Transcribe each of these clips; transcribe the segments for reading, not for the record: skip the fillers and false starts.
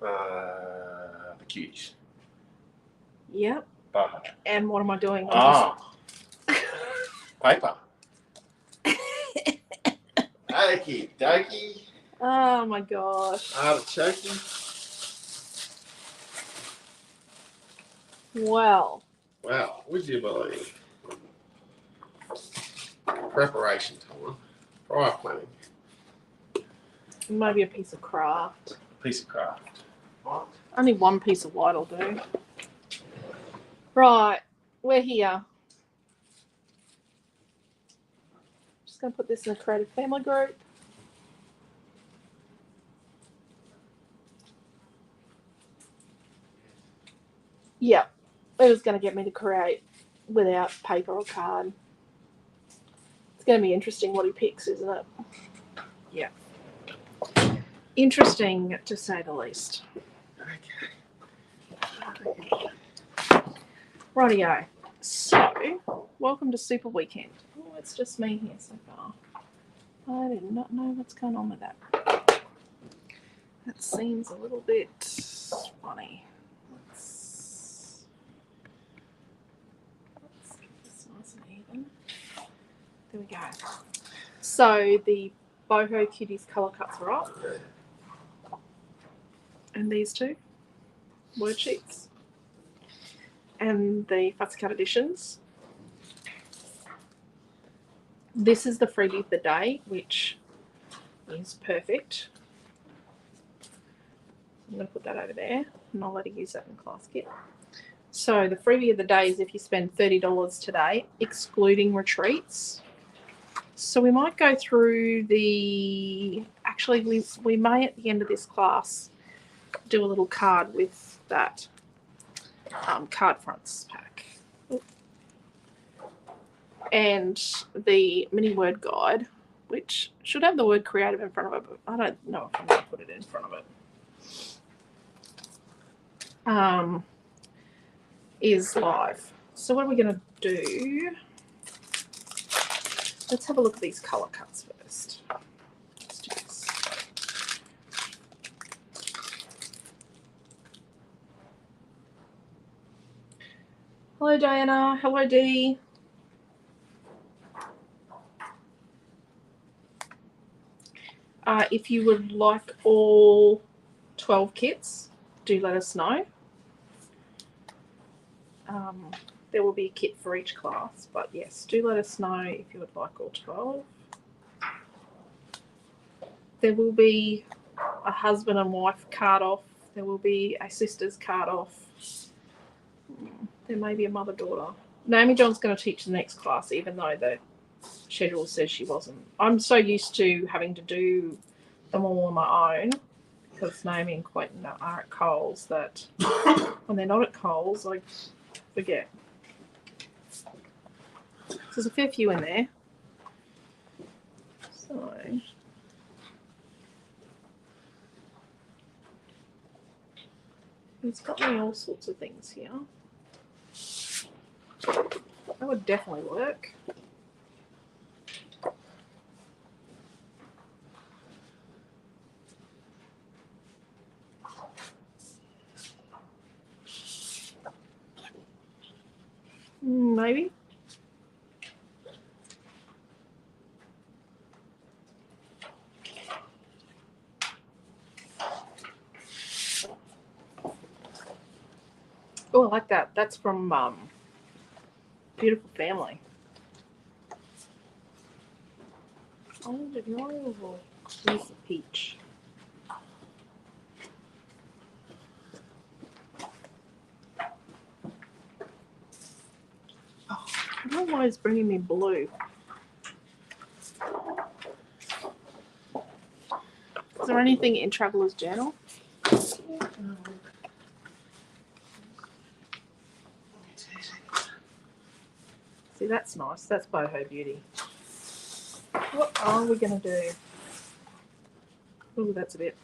The cuties. Yep. Boho. And what am I doing? Paper. Okie dokie. Oh my gosh. Artichoke. Well. Wow, would you believe? Preparation time. Prior planning. Maybe a piece of craft. Piece of craft. What? Only one piece of white will do. Right, we're here. Just going to put this in a creative family group. Yeah, it was going to get me to create without paper or card. It's going to be interesting what he picks, isn't it? Yeah. Interesting, to say the least. Okay. Rightio. So, welcome to Super Weekend. Oh, it's just me here so far. I did not know what's going on with that. That seems a little bit funny. Let's get this nice and even. There we go. So the Boho Cuties colour cuts are up. And these two worksheets. And the Fussy Cut editions. This is the freebie of the day, which is perfect. I'm going to put that over there, and I'll let you use that in the class kit. So the freebie of the day is if you spend $30 today, excluding retreats. So we might go through the... Actually, we may at the end of this class do a little card with that card fronts pack. And the mini word guide, which should have the word creative in front of it, but I don't know if I'm going to put it in front of it. Is live. So what are we going to do? Let's have a look at these colour cuts first. Let's do this. Hello, Diana. Hello, Dee. If you would like all 12 kits, do let us know. There will be a kit for each class, but yes, do let us know if you would like all 12. There will be a husband and wife card off. There will be a sister's card off. There may be a mother-daughter. Naomi John's going to teach the next class, even though the schedule says she wasn't. I'm so used to having to do them all on my own because Naomi and Quentin are at Coles that when they're not at Coles, I forget. So there's a fair few in there. So it's got me all sorts of things here. That would definitely work. Maybe. Oh, I like that. That's from Beautiful Family. Oh, the oval piece of peach. Oh, I don't know why it's bringing me blue. Is there anything in Traveler's Journal? See, that's nice. That's Boho Beauty. What are we going to do? Oh, that's a bit.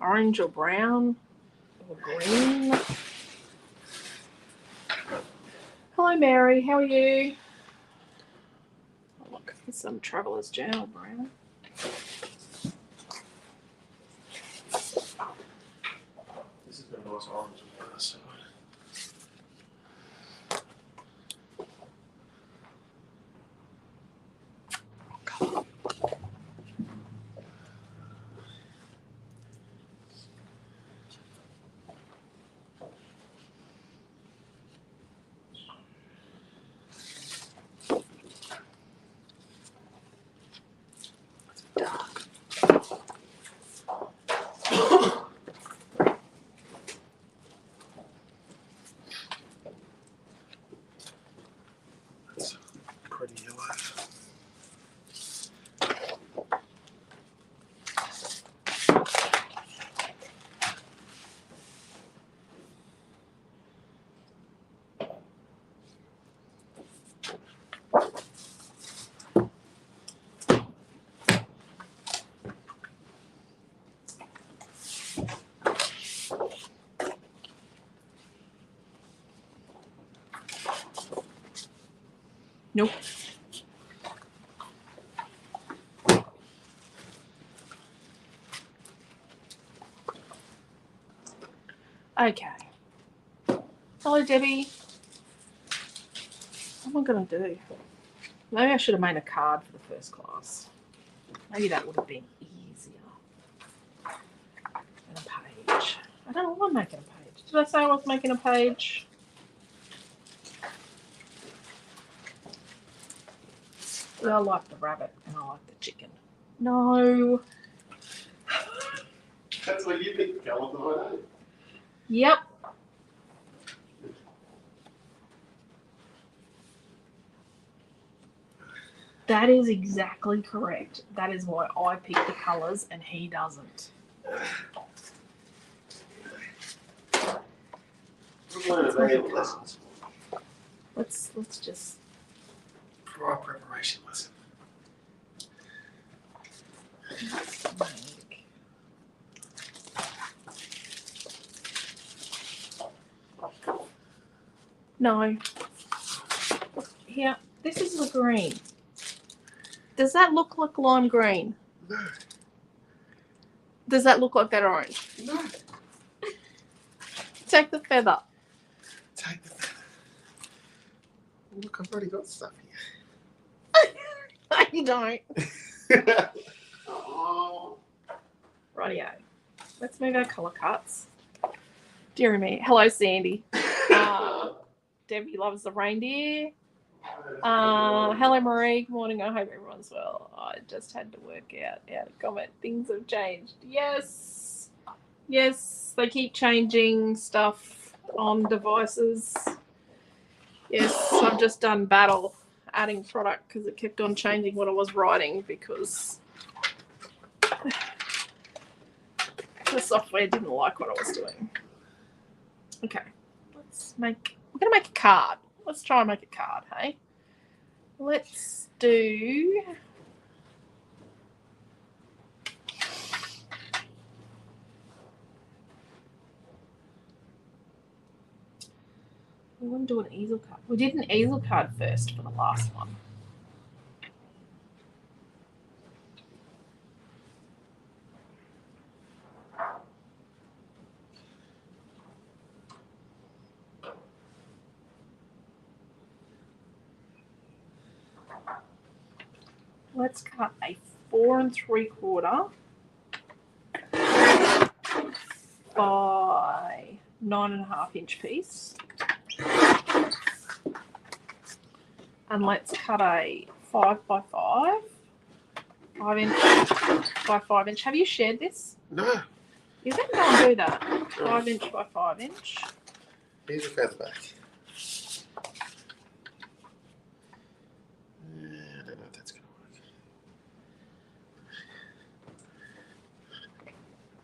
Orange or brown or green. Hello, Mary. How are you? Oh, look, there's some Traveller's Journal brown. This has got a nice orange on the other side. Dark. That's pretty yellow. Nope. Okay. Hello, Debbie. What am I going to do? Maybe I should have made a card for the first class. Maybe that would have been easier than a page. I don't know why I'm making a page. Did I say I was making a page? I like the rabbit and I like the chicken. No. That's what you picked the colour tonight, eh? Yep. That is exactly correct. That is why I pick the colours and he doesn't. Lessons. Let's just Prior preparation lesson. make. No. Here, this is the green. Does that look like lime green? No. Does that look like that orange? No. Take the feather. Take the feather. Look, I've already got stuff here. No, you don't. Oh. Rightio. Let's move our colour cuts. Dear me. Hello, Sandy. Debbie loves the reindeer. Hello, Marie. Good morning. I hope everyone's well. I just had to work out how to comment. Things have changed. Yes. Yes, they keep changing stuff on devices. Yes, I've just done battle adding product because it kept on changing what I was writing because the software didn't like what I was doing. Okay, we're gonna make a card. Let's try and make a card, hey? Let's do we want to do an easel card. We did an easel card first for the last one. Let's cut a 4 3/4 by 9.5 inch piece. And let's cut a 5 by 5, 5 inch by 5 inch. Have you shared this? No. You can go and do that. 5 inch by 5 inch. Here's a feather back. I don't know if that's going to work.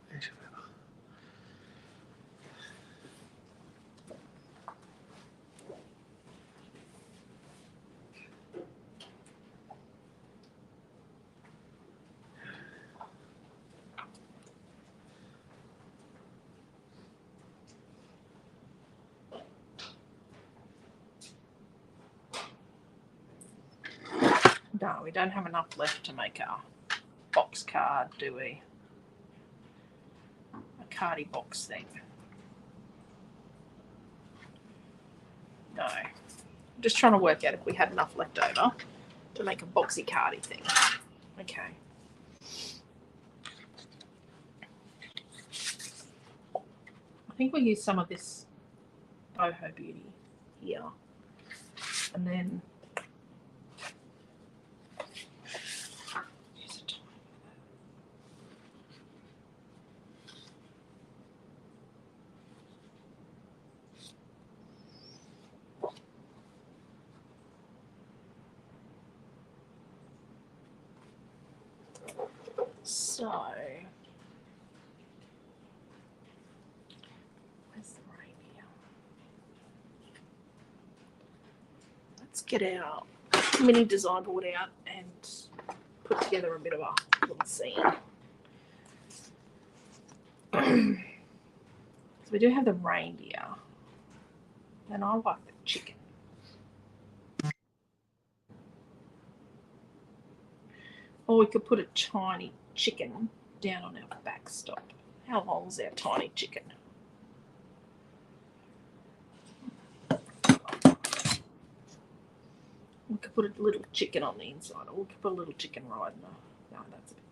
There's your feather. No, we don't have enough left to make a box card, do we? A cardy box thing. No. I'm just trying to work out if we had enough left over to make a boxy cardy thing. Okay. I think we'll use some of this Boho Beauty here. And then use a tiny so where's the reindeer? Let's get our mini design board out and put together a bit of a little scene. So we do have the reindeer, and I like the chicken. Or we could put a tiny chicken down on our backstop. How long is our tiny chicken? We could put a little chicken on the inside, or we could put a little chicken riding a... No, that's a bit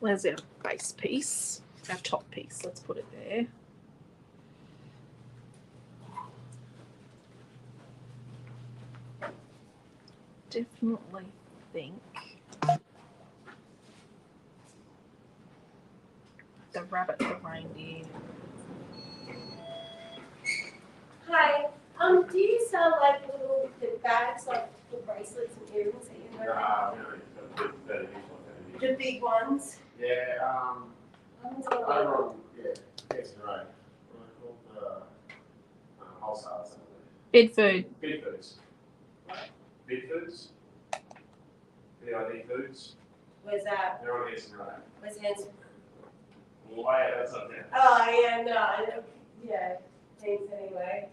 weird. There's our base piece, our top piece. Let's put it there. Definitely think the rabbit, the reindeer. Hi. Do you sell like little bags, like the bracelets and earrings that you have? The big ones. Yeah, over on, Dexter Road. What are called? Wholesale something. Bedford. Big Foods. Big Foods? BID Foods. Where's that? They're on Dexter Road. Where's Hanson? Well, yeah, that's up there. Oh, yeah, no. Yeah. Thanks anyway.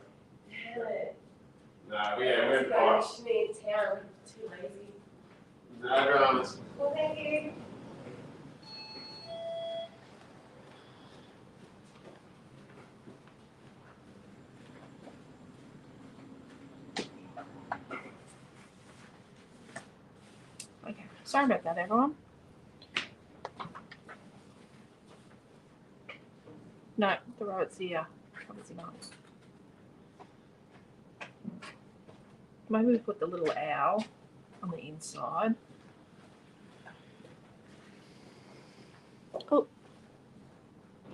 Damn it. No, we're in going Fox. to me in town. I'm too lazy. No dramas. Well, thank you. Okay, sorry about that, everyone. No, the rabbit's here. What is he not? Maybe we put the little owl on the inside. Oh,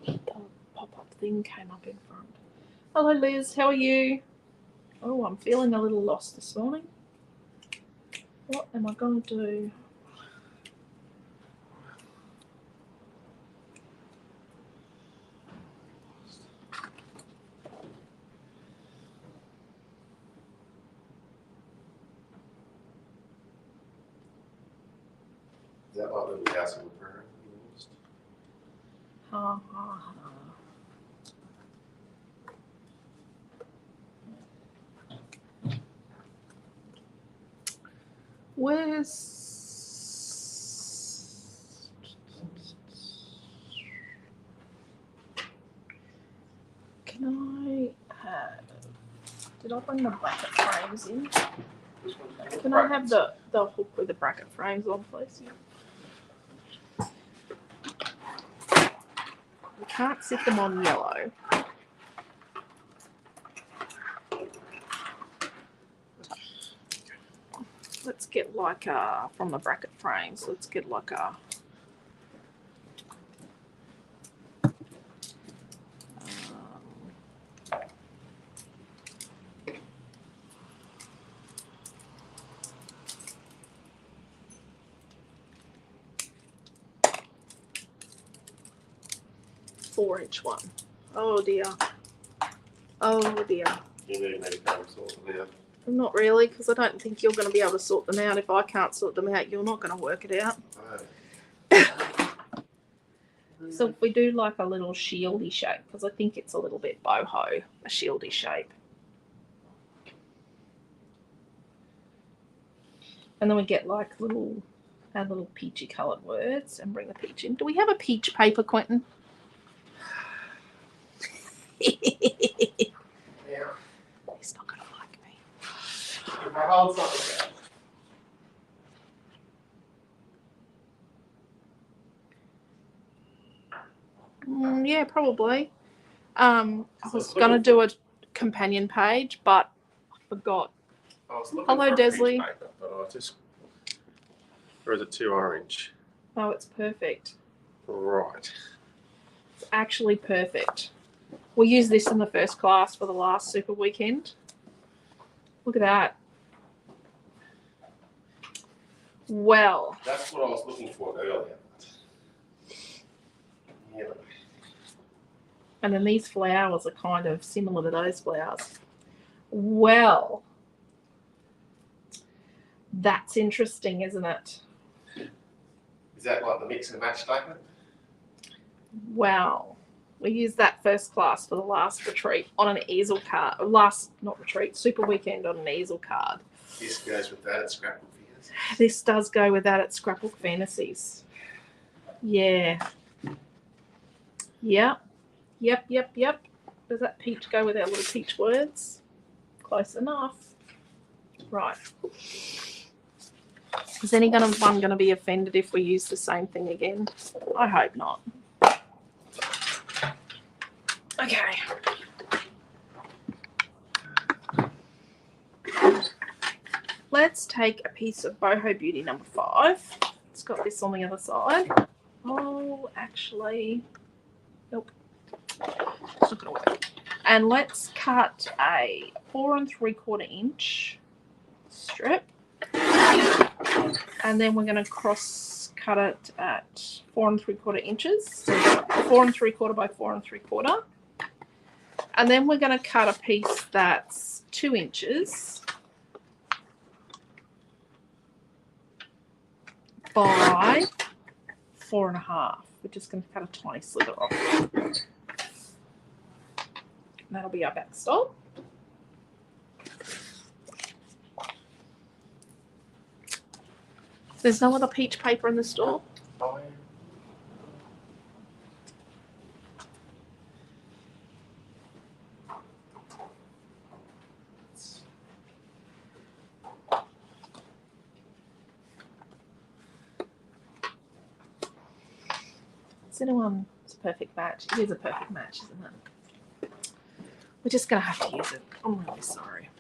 the pop-up thing came up in front. Hello, Liz. How are you? Oh, I'm feeling a little lost this morning. What am I going to do? Is that like little house on the prairie? Ha, ha, ha. Where's... Can I have... Did I bring the bracket frames in? Can I have the hook with the bracket frames on, please? We can't sit them on yellow. Let's get like a, from the bracket frames, let's get like a, 4-inch one. Oh dear. Oh dear. You need me to come and sort them out. Not really, because I don't think you're going to be able to sort them out. If I can't sort them out, you're not going to work it out. So if we do like a little shieldy shape, because I think it's a little bit boho, a shieldy shape. And then we get like our little peachy coloured words and bring the peach in. Do we have a peach paper, Quentin? Yeah. He's not going to like me. If I hold something down. Yeah, probably. I was going to do a companion page, but I forgot. I was looking Hello, for a peach Desley. paper, but I just. Or is it too orange? Oh, it's perfect. Right. It's actually perfect. We used this in the first class for the last super weekend. Look at that. Well, That's what I was looking for earlier. Yeah. and then these flowers are kind of similar to those flowers. Well, that's interesting, isn't it? Is that like the mix and match statement? Wow. We used that first class for the last retreat on an easel card. Not retreat, super weekend on an easel card. This goes with that at Scrapbook Fantasies. This does go with that at Scrapbook Fantasies. Yeah. Yep. Does that peach go with our little peach words? Close enough. Right. Is anyone going to be offended if we use the same thing again? I hope not. Okay. Let's take a piece of Boho Beauty number 5. It's got this on the other side. Oh, actually, nope. It's not going to work. And let's cut a 4 3/4 inch strip. And then we're going to cross cut it at 4 3/4 inches. So 4 3/4 by 4 3/4. And then we're going to cut a piece that's 2 inches by 4 1/2. We're just going to cut a tiny slither off. And that'll be our backstop. There's no other peach paper in the store. Oh, yeah. It's a perfect match. It is a perfect match, isn't it? We're just going to have to use it. I'm really sorry.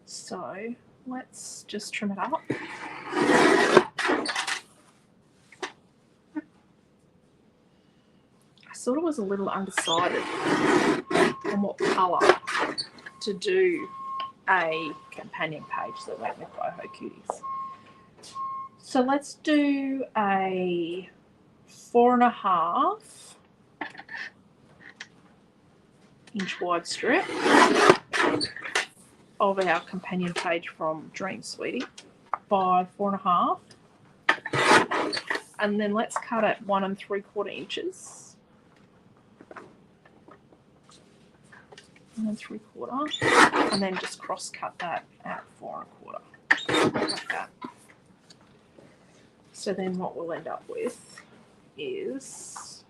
So let's just trim it up. I sort of was a little undecided on what colour to do a companion page that went with Boho Cuties. So let's do a 4 1/2 inch wide strip of our companion page from Dream Sweetie by 4 1/2. And then let's cut it 1 3/4 inches. 1 3/4. And then just cross cut that at 4 1/4. Like that. So then what we'll end up with is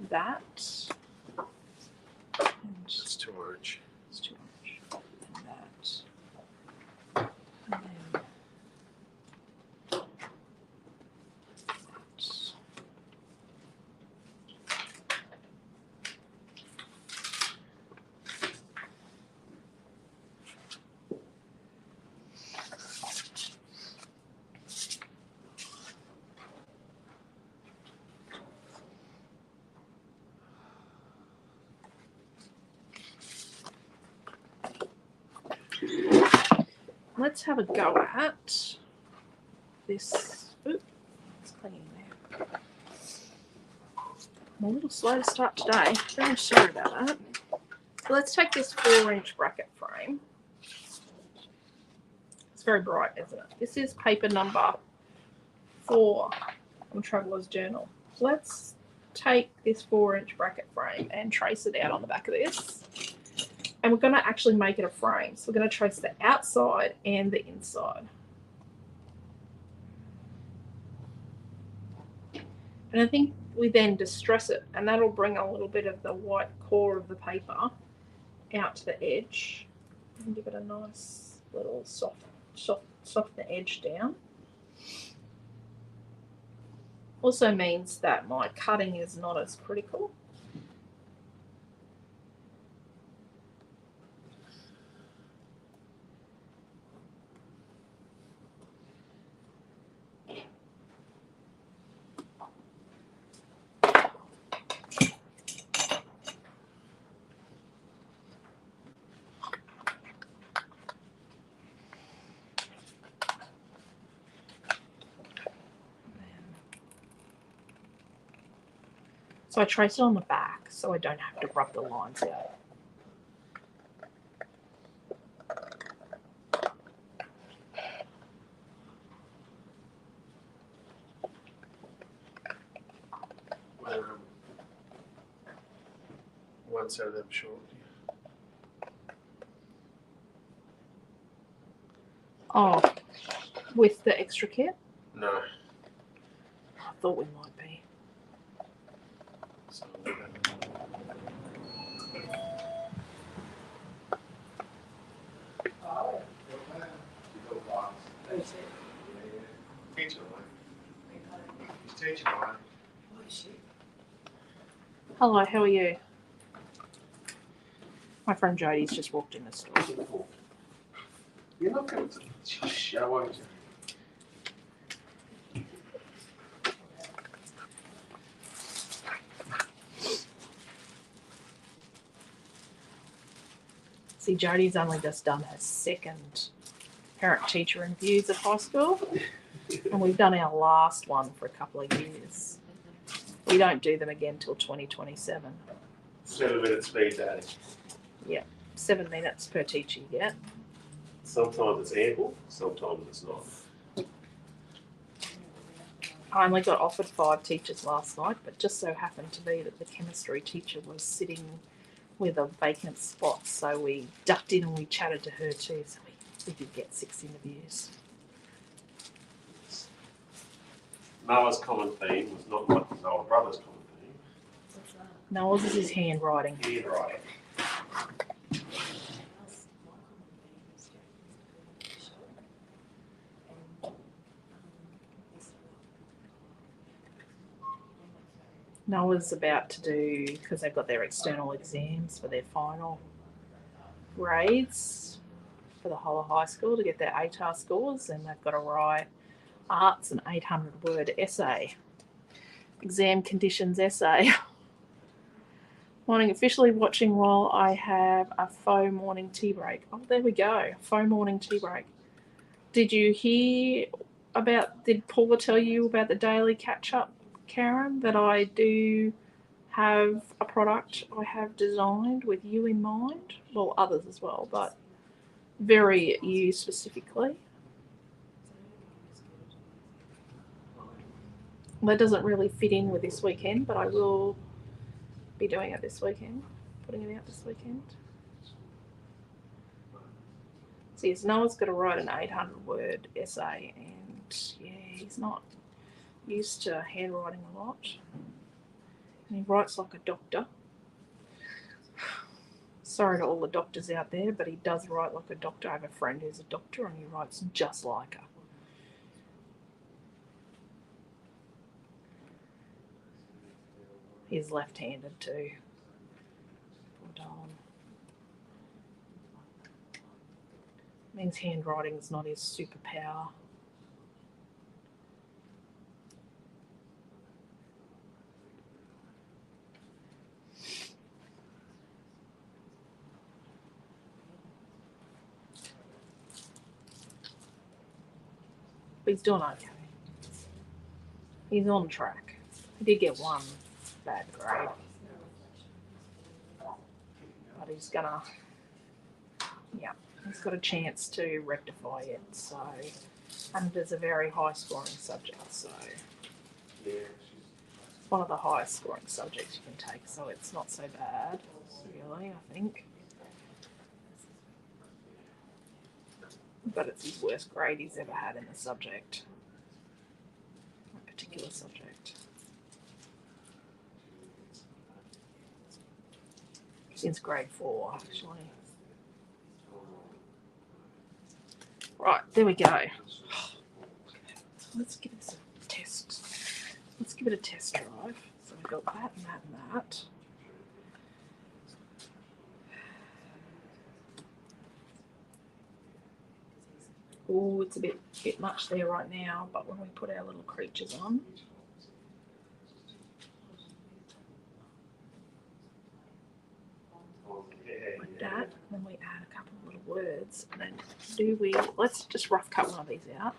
that. And It's too orange. it's too much. And that. And then that. Let's have a go at this. Oop, it's clinging there. I'm a little slow to start today. Very sorry about that. So let's take this 4 inch bracket frame. It's very bright, isn't it? This is paper number 4 from Traveller's Journal. So let's take this 4 inch bracket frame and trace it out on the back of this. And we're going to actually make it a frame. So we're going to trace the outside and the inside. And I think we then distress it, and that'll bring a little bit of the white core of the paper out to the edge and give it a nice little soften the edge down. Also means that my cutting is not as critical. So I trace it on the back so I don't have to rub the lines out. One set of them short. Oh, with the extra kit? No. I thought we might be. So teaching away. He's teaching away. Hello, how are you? My friend Jodie's just walked in the store. You're not going to show, won't you? See, Jodie's only just done her second parent-teacher interviews at high school, and we've done our last one for a couple of years. We don't do them again till 2027. 7 minute speed dating. 7 minutes per teacher you get. Sometimes it's ample, sometimes it's not. I only got offered 5 teachers last night, but just so happened to be that the chemistry teacher was sitting with a vacant spot, so we ducked in and we chatted to her too, so we did get 6 interviews. Noah's common theme was not like his older brother's common theme. Noah's is his handwriting. Handwriting. Noah's about to do, because they've got their external exams for their final grades for the whole of high school to get their ATAR scores, and they've got to write arts an 800-word essay. Exam conditions essay. Morning, officially watching while I have a faux morning tea break. Oh, there we go. Faux morning tea break. Did you hear about, did Paula tell you about the daily catch-up, Karen, that I do have a product I have designed with you in mind? Well, others as well, but very you specifically. That doesn't really fit in with this weekend, but I will be doing it this weekend, putting it out this weekend. See, so Noah's got to write an 800-word essay, and yeah, he's not used to handwriting a lot. And he writes like a doctor. Sorry to all the doctors out there, but he does write like a doctor. I have a friend who's a doctor, and he writes just like her. He's left-handed too. Poor Don. Means handwriting's not his superpower. But he's doing okay. He's on track. He did get 1 bad grade. But he's gonna, yeah, he's got a chance to rectify it. So, and it's a very high scoring subject. So, it's one of the highest scoring subjects you can take. So it's not so bad, really, I think. but it's his worst grade he's ever had in the subject. That particular subject. Since grade 4, actually. Right, there we go. Let's give this a test. Let's give it a test drive. So we've got that and that and that. Oh, it's a bit much there right now, but when we put our little creatures on, like that, then we add a couple of little words, and then let's just rough cut one of these out.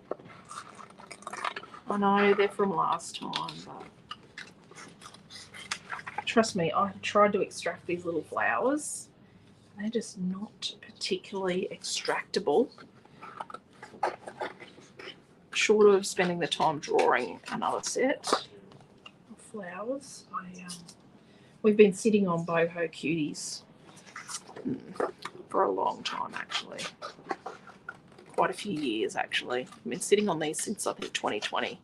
I know they're from last time, but trust me, I tried to extract these little flowers. They're just not particularly extractable. Short of spending the time drawing another set of flowers. We've been sitting on boho cuties for a long time, actually. Quite a few years, actually. I've been sitting on these since I think 2020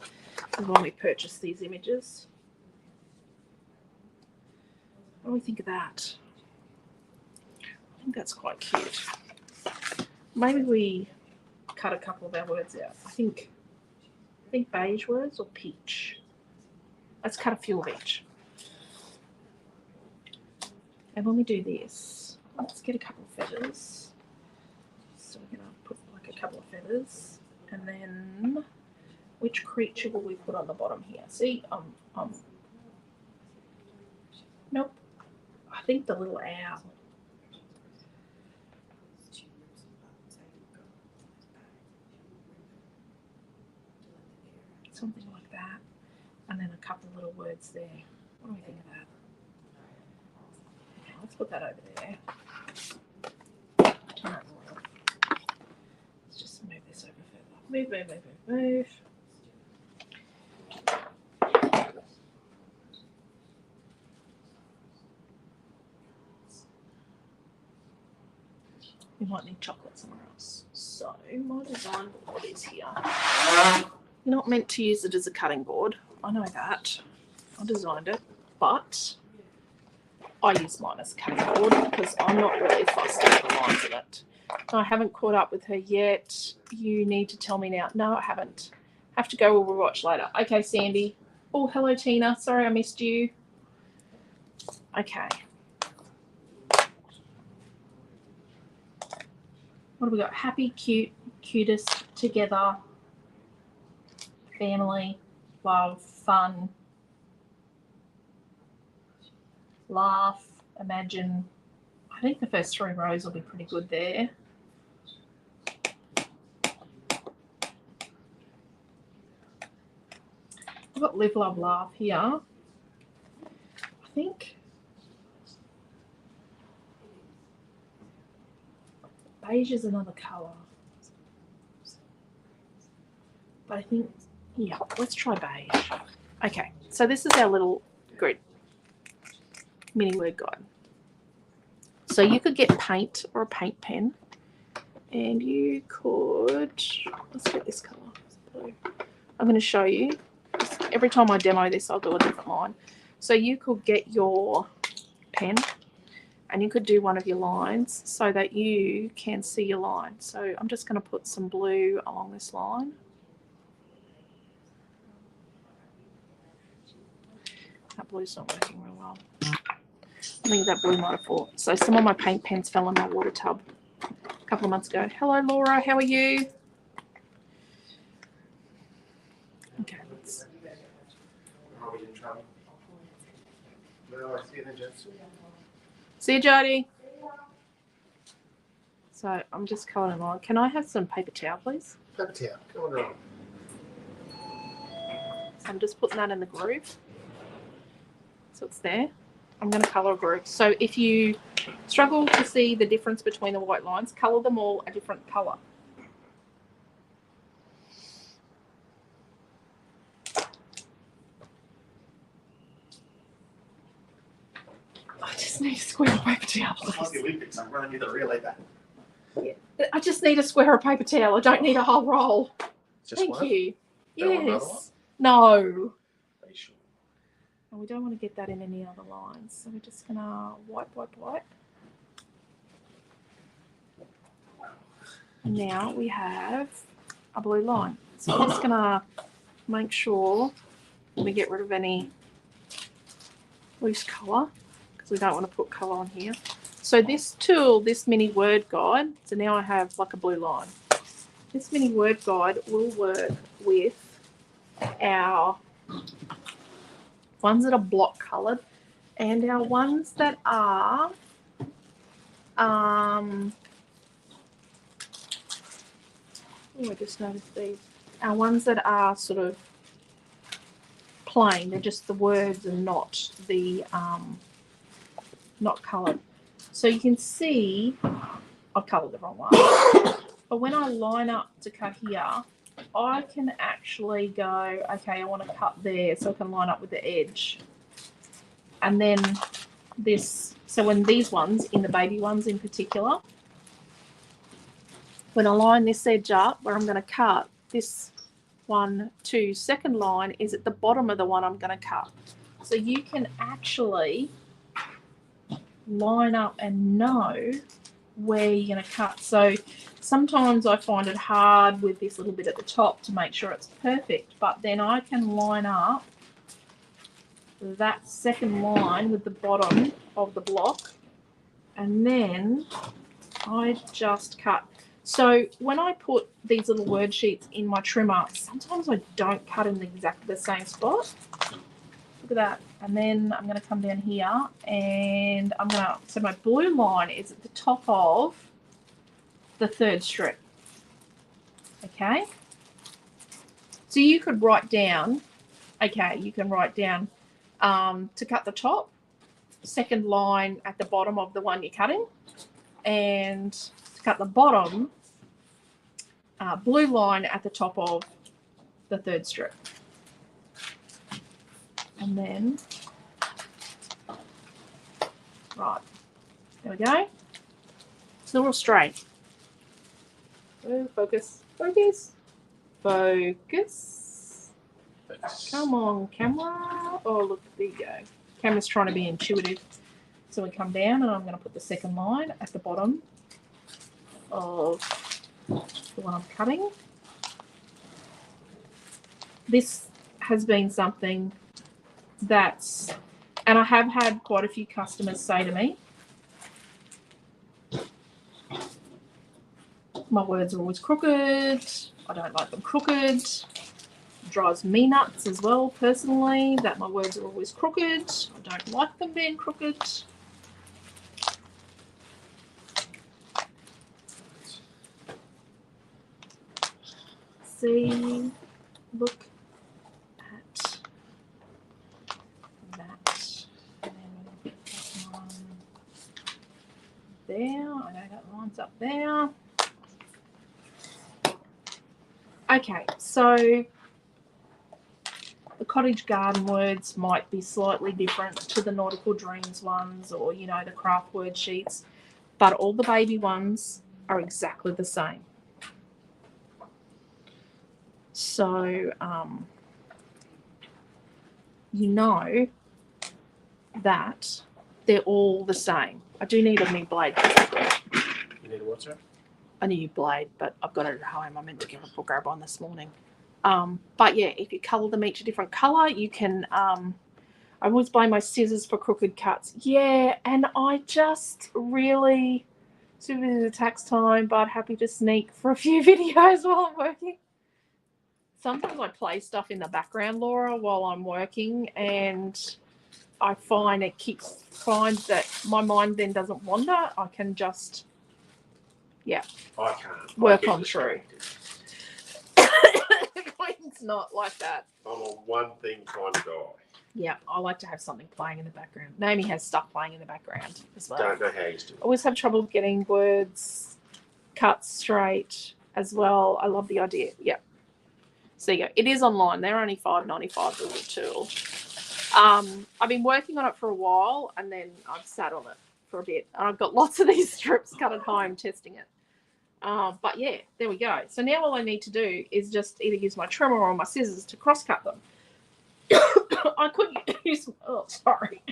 is when we purchased these images. What do we think of that? I think that's quite cute. Maybe we cut a couple of our words out. I think beige words or peach. Let's cut a few of each. And when we do this, let's get a couple of feathers. So we're going to put like a couple of feathers. And then which creature will we put on the bottom here? See, nope. I think the little owl. Something like that, and then a couple of little words there. What do we think of that? Okay, let's put that over there. Turn that around. Let's just move this over further. Move, move, move, move, move. We might need chocolate somewhere else. So my design board is here. You're not meant to use it as a cutting board. I know that. I designed it, but I use mine as a cutting board because I'm not really fussed about the lines in it. I haven't caught up with her yet. You need to tell me now. No, I haven't. Have to go. We'll watch later. Okay, Sandy. Oh, hello, Tina. Sorry I missed you. Okay. What have we got? Happy, cute, cutest, together. Family, love, fun, laugh, imagine. I think the first 3 rows will be pretty good there. I've got live, love, laugh here. I think beige is another colour. But I think, yeah, let's try beige. Okay, so this is our little grid, mini word guide. So you could get paint or a paint pen, and you could, let's get this colour, blue. I'm going to show you. Every time I demo this, I'll do a different line. So you could get your pen, and you could do one of your lines so that you can see your line. So I'm just going to put some blue along this line. That blue's not working real well. I think that blue might have fallen. So some of my paint pens fell in my water tub a couple of months ago. Hello, Laura. How are you? Okay, let's. Are we in trouble? No, I see it in Jess. See you, Jody. So I'm just colouring along. Can I have some paper towel, please? Paper towel. Come on around. So I'm just putting that in the groove. So it's there. I'm going to colour a group. So if you struggle to see the difference between the white lines, colour them all a different colour. I just need to square the paper towel, It's like the please. Olympics. I'm running you the relay back. Yeah. I just need a square of paper towel. I don't need a whole roll. Just Thank one? you. Don't want another one? Yes. No. Are you sure? And we don't want to get that in any other lines. So we're just going to wipe. Now we have a blue line. So I'm just going to make sure we get rid of any loose colour because we don't want to put colour on here. So this tool, this mini word guide, so now I have like a blue line. This mini word guide will work with our ones that are block coloured and our ones that are I just noticed these. Our ones that are sort of plain, they're just the words and not the not coloured. So you can see I've coloured the wrong one. But when I line up to cut here, I can actually go, okay, I want to cut there so I can line up with the edge. And then this, so when these ones, in the baby ones in particular, when I line this edge up where I'm going to cut, this 1, 2 second line is at the bottom of the one I'm going to cut. So you can actually line up and know where you're going to cut. So sometimes I find it hard with this little bit at the top to make sure it's perfect, but then I can line up that second line with the bottom of the block and then I just cut. So when I put these little word sheets in my trimmer, sometimes I don't cut in exactly the same spot. Look at that. And then I'm going to come down here and I'm going to, so my blue line is at the top of the third strip. Okay. So you could write down, okay, you can write down to cut the top, second line at the bottom of the one you're cutting, and to cut the bottom, blue line at the top of the third strip. And then, right, there we go. It's a little straight. Oh, focus, focus, focus. Come on, camera. Oh, look, there you go. Camera's trying to be intuitive. So we come down and I'm going to put the second line at the bottom of the one I'm cutting. This has been something that's, and I have had quite a few customers say to me, my words are always crooked. I don't like them crooked. It drives me nuts as well, personally, that my words are always crooked. I don't like them being crooked. See, look at that. And then that one there. I know that line's up there. Okay, so the cottage garden words might be slightly different to the nautical dreams ones or, you know, the craft word sheets, but all the baby ones are exactly the same. So, you know that they're all the same. I do need a new blade. You need a what, sir? A new blade, but I've got it at home. I meant to give a book grab on this morning. But yeah, if you colour them each a different colour, you can, I always blame my scissors for crooked cuts. Yeah, and I just really, super busy with tax time, but happy to sneak for a few videos while I'm working. Sometimes I play stuff in the background, Laura, while I'm working, and I find find that my mind then doesn't wander. I can just, yeah, I can't. work on through. It's not like that. I'm on one thing kind of guy. Yeah, I like to have something playing in the background. Naomi has stuff playing in the background as well. Don't know how you do it. Always have trouble getting words cut straight as well. I love the idea. Yeah. So you go. It is online. They're only $5.95 the little tool. I've been working on it for a while and then I've sat on it for a bit. And I've got lots of these strips cut at home testing it. But yeah, there we go. So now all I need to do is just either use my trimmer or my scissors to cross cut them. I could use, oh, sorry,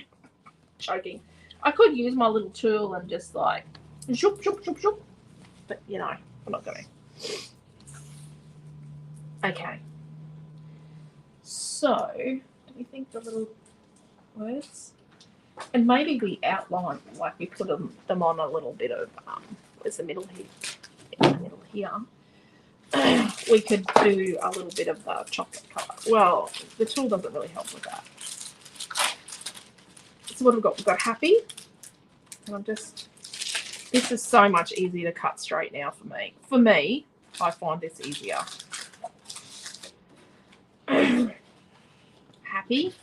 choking. I could use my little tool and just like, zoop, zoop, zoop, zoop. But you know, I'm not going to. Okay. So, do we think the little words? And maybe we outline, like we put them on a little bit of, where's the middle here? In the middle here. We could do a little bit of the chocolate colour. Well, the tool doesn't really help with that. So what we've got happy. And I'm just, this is so much easier to cut straight now for me. For me, I find this easier. Happy.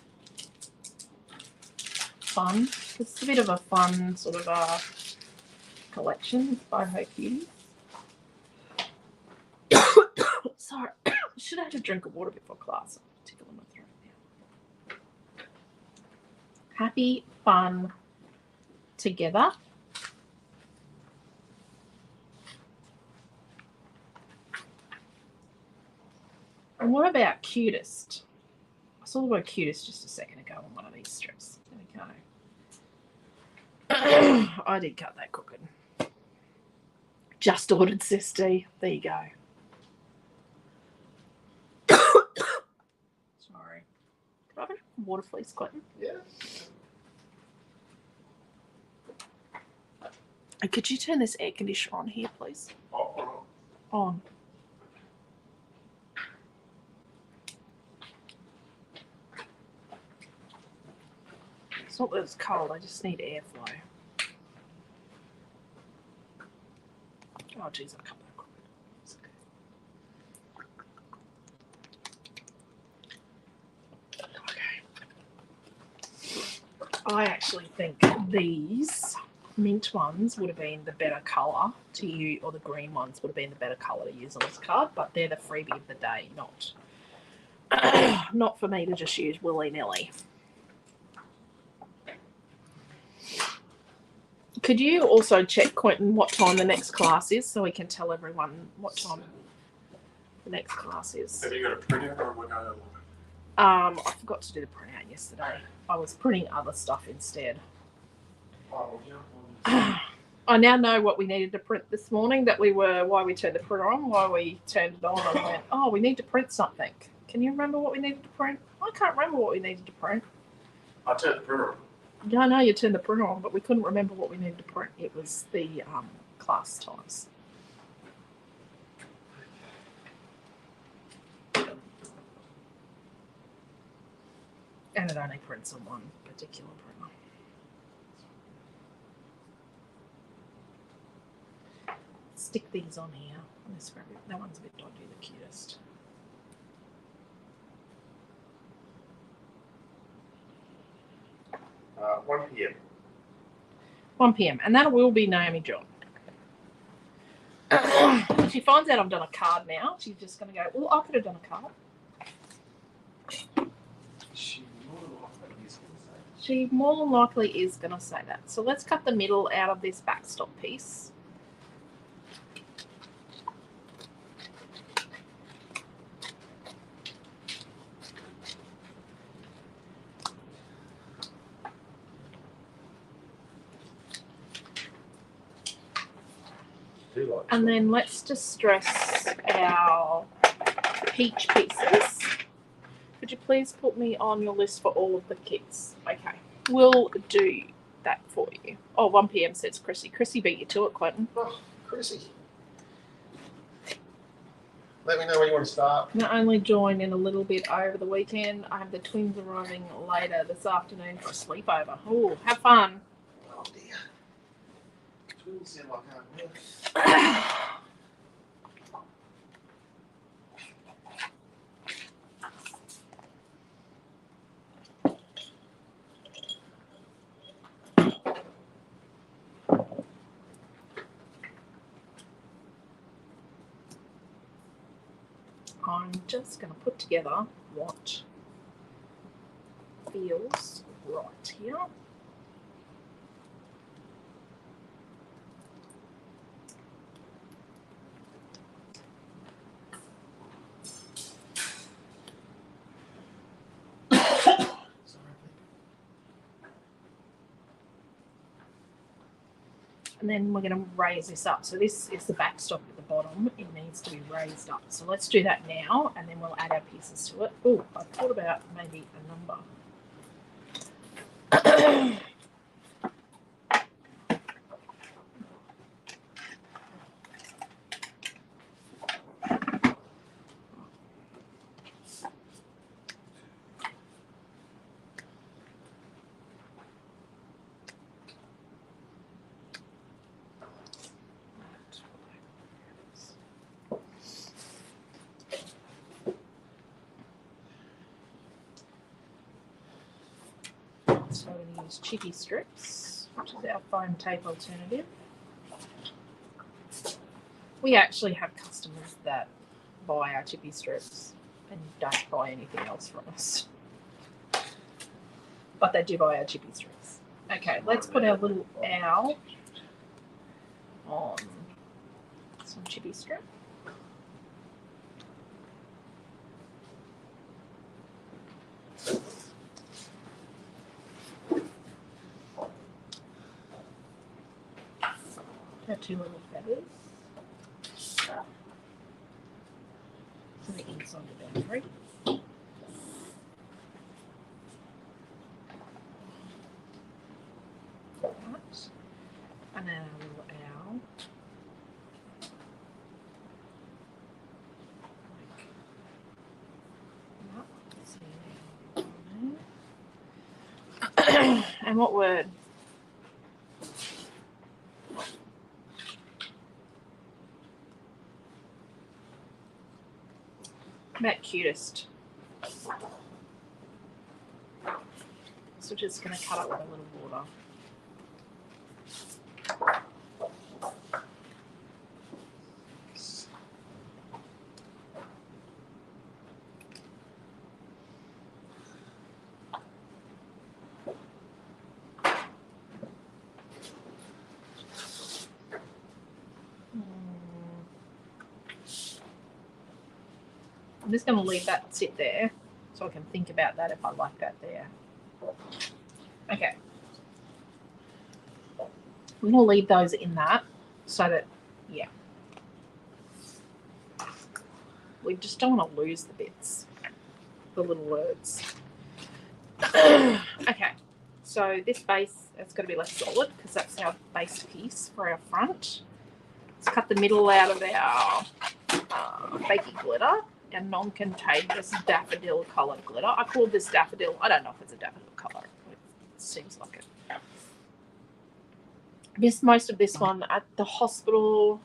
Fun. It's a bit of a fun sort of a collection by Her Cuties. Sorry, should I have a drink of water before class? Tickle in my throat now. Happy, fun, together. And what about cutest? I saw the word cutest just a second ago on one of these strips. There we go. I did cut that crooked. Just ordered, Sister. There you go. Sorry. Could I have a water, please, Quentin? Yeah. And could you turn this air conditioner on here, please? Oh, On. It's not that it's cold, I just need airflow. Oh, geez, I cut that crooked. It's okay. Okay. I actually think these mint ones would have been the better colour to use, or the green ones would have been the better colour to use on this card, but they're the freebie of the day, not not for me to just use willy-nilly. Could you also check, Quentin, what time the next class is so we can tell everyone what time the next class is? have you got a printer or what? I forgot to do the printout yesterday. I was printing other stuff instead. I now know what we needed to print this morning, why we turned the printer on, why we turned it on and went, oh, we need to print something. Can you remember what we needed to print? I can't remember what we needed to print. I turned the printer on. Yeah, I know you turned the printer on, but we couldn't remember what we needed to print. It was the class times. And it only prints on one particular printer. Stick these on here. That one's a bit dodgy, the cutest. Uh, 1 p.m. 1 p.m. And that will be Naomi John. She finds out I've done a card now. She's just going to go, well, I could have done a card. She more than likely is going to say that. So let's cut the middle out of this backstop piece. And then let's distress our peach pieces. Could you please put me on your list for all of the kits? Okay, we'll do that for you. Oh, 1 p.m. says Chrissy. Chrissy beat you to it, Quentin. Oh, Chrissy. Let me know when you want to start. Not only join in a little bit over the weekend, I have the twins arriving later this afternoon for a sleepover. Oh, have fun. Oh dear. Twins sound like hard work. I'm just going to put together what feels right here. And then we're going to raise this up. So this is the backstop at the bottom. It needs to be raised up. So let's do that now, and then we'll add our pieces to it. Oh, I thought about maybe a number. So we're going to use chippy strips, which is our foam tape alternative. We actually have customers that buy our chippy strips and don't buy anything else from us. But they do buy our chippy strips. Okay, let's put our little owl on some chippy strip. Our two little feathers. To the inside of the boundary. Right. And then our little owl. Like that. And what word? About cutest. So we're just going to cut it with a little border. I'm just going to leave that sit there so I can think about that if I like that there. Okay. I'm going to leave those in that so that, yeah. We just don't want to lose the bits, the little words. Okay. So this base, it's going to be less solid because that's our base piece for our front. Let's cut the middle out of our baking glitter. A non-contagious daffodil coloured glitter. I called this daffodil. I don't know if it's a daffodil colour. It seems like it. I missed most of this one at the hospital.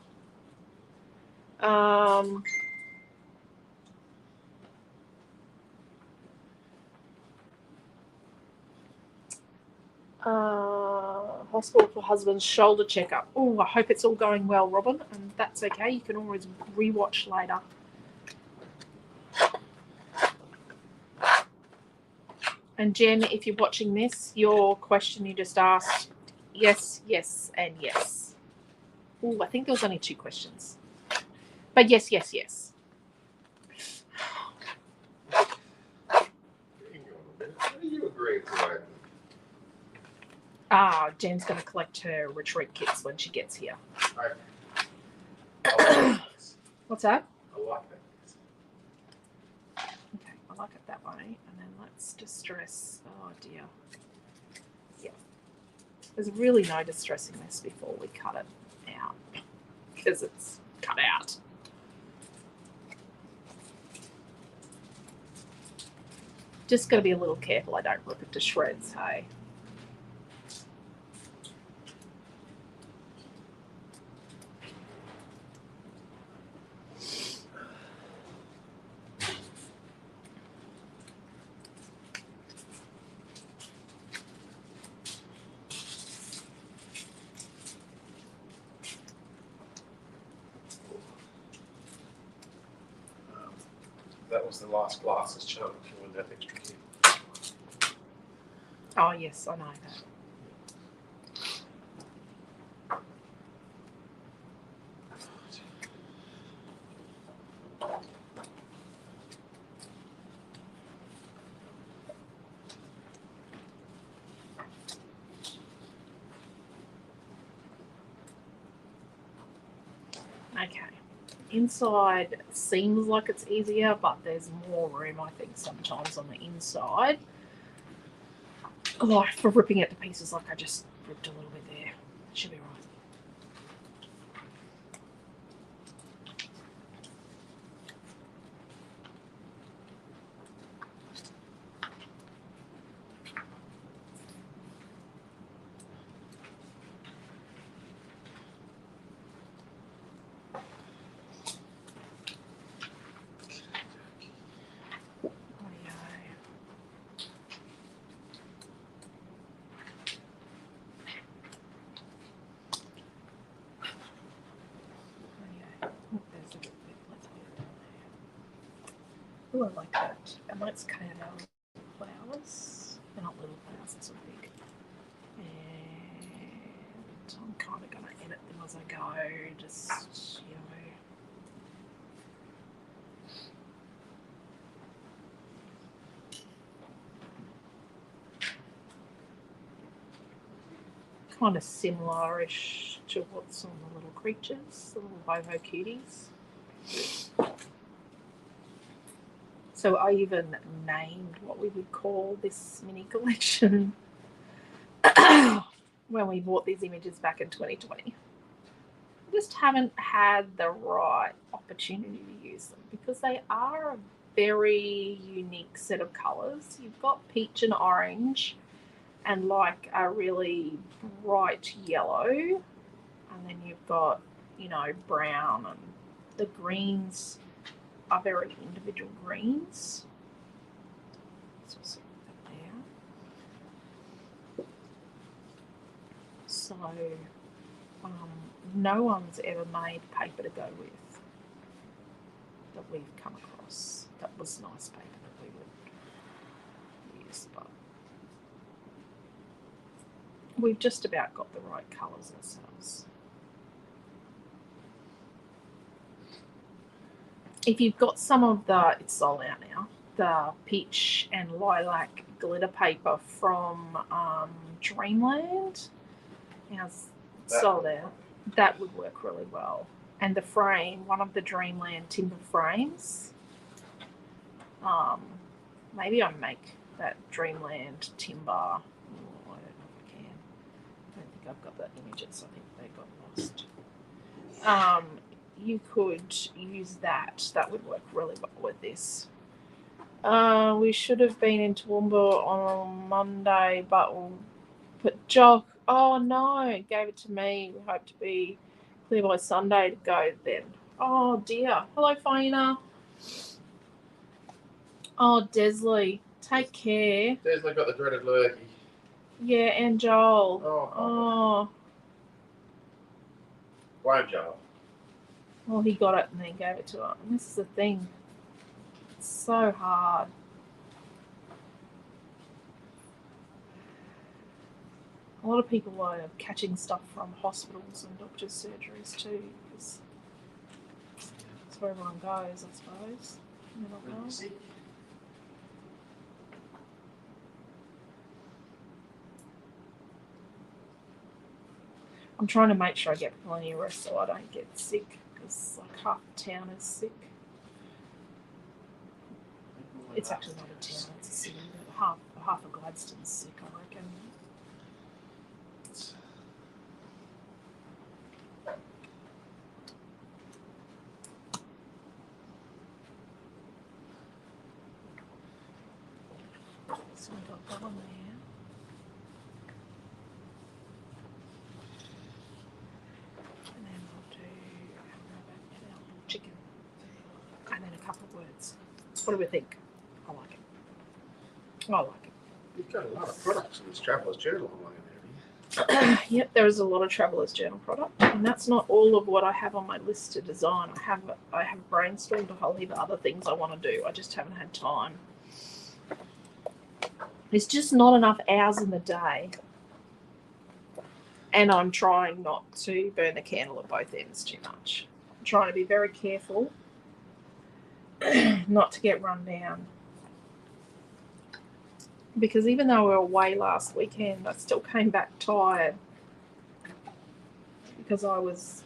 Hospital for husband's shoulder checkup. Oh, I hope it's all going well, Robin. And that's okay. You can always rewatch later. And Jen, if you're watching this, your question you just asked, yes, yes, and yes. Oh, I think there was only 2 questions. But yes, yes, yes. Hang on a minute. What are you agreeing to? Jen's going to collect her retreat kits when she gets here. I like this. What's that? I like that. Okay, I like it that way. And then let's distress. Oh, dear. Yeah. There's really no distressing this before we cut it out because it's cut out. Just got to be a little careful I don't rip it to shreds, hey? That was the last glasses chunk with that extra kit. Oh, yes, I know that. Okay. Inside seems like it's easier, but there's more room, I think, sometimes on the inside. Like for ripping it to pieces, like I just ripped a little bit there. Should be right. Oh, I like that. And let's cut out our flowers. They're not little flowers, they're sort of big. And I'm kind of going to edit them as I go, just, you know. Kind of similar-ish to what's on the little creatures, the little boho cuties. So I even named what we would call this mini collection when we bought these images back in 2020. I just haven't had the right opportunity to use them because they are a very unique set of colours. You've got peach and orange and like a really bright yellow, and then you've got, you know, brown, and the greens are very individual greens. So no one's ever made paper to go with that we've come across that was nice paper that we would use, but we've just about got the right colours ourselves. If you've got some of the, it's sold out now, the peach and lilac glitter paper from Dreamland, now it's sold out. That would work really well. And the frame, one of the Dreamland timber frames, maybe I make that Dreamland timber. Oh, I don't know if I can. I don't think I've got the images. I think they got lost. You could use that. That would work really well with this. We should have been in Toowoomba on Monday, but Jock, oh no, gave it to me. We hope to be clear by Sunday to go then. Oh dear. Hello, Fina. Oh, Desley, take care. Desley got the dreaded lurgy. Yeah, and Joel. Oh. Why, Joel? Well, he got it and then gave it to her. And this is the thing. It's so hard. A lot of people are catching stuff from hospitals and doctors' surgeries too, because that's where everyone goes, I suppose. I'm trying to make sure I get plenty of rest so I don't get sick, because like half the town is sick. It's actually not a town, it's a city, but half of Gladstone's sick, I reckon. So we got that one there. And then I'll do our chicken. And then a couple of words. What do we think? I like it. I like it. You've got a lot of products in this Traveller's Journal along in there. Yep, there is a lot of Traveller's Journal product, and that's not all of what I have on my list to design. I have brainstormed a whole heap of other things I want to do. I just haven't had time. There's just not enough hours in the day, and I'm trying not to burn the candle at both ends too much. I'm trying to be very careful not to get run down. Because even though we were away last weekend, I still came back tired because I was